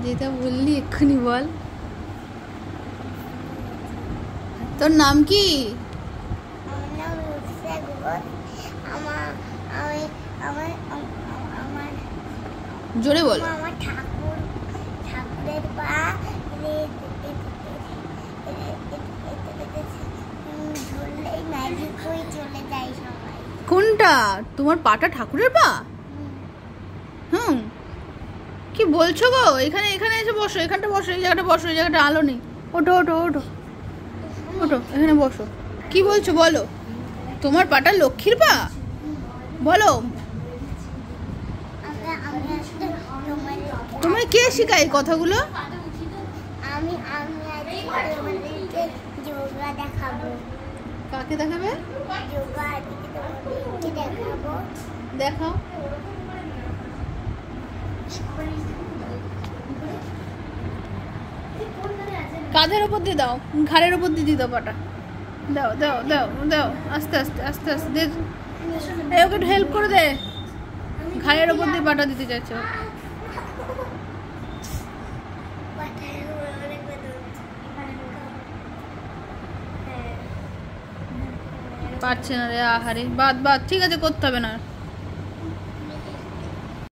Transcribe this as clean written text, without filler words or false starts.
যেটা বললি এক্ষুনি বল। তোর নাম কি? আমার নাম রুফিয়া ঘোষ। জোরে বল। আমার ঠাকুরের পা ধরলেই ম্যাজিক হয়ে চলে যায় সবাই। কোনটা? তোমার পাটা ঠাকুরের পা? হুম, কি বলছো গো? এখানে এখানে এসে বসো, এখানটা বসো, এই জায়গাটা বসো, এই জায়গাটা আলো নেই। ওঠো ওঠো ওঠো ওঠো, এখানে বসো। কি বলছো বলো? তোমার পাটা লক্ষ্মীর পা? বলো। তোমায় কে শেখায় এই কথাগুলো? আমি তোমাদেরকে যোগা দেখাবো। কাকে দেখাবে? যোগা তোমাদেরকে দেখাবো। দেখাও। কাঁধের ওপর দিয়ে দাও, ঘাড়ের ওপর দিয়ে দাও পাটা। দাও দাও দাও দাও, আস্তে আস্তে আস্তে আস্তে দে। এই ওকে একটু হেল্প করে দে। ঘাড়ের ওপর দিয়ে পাটা দিতে চাইছে। পারছে না রে, আহারে। বাদ বাদ, ঠিক আছে, করতে হবে না।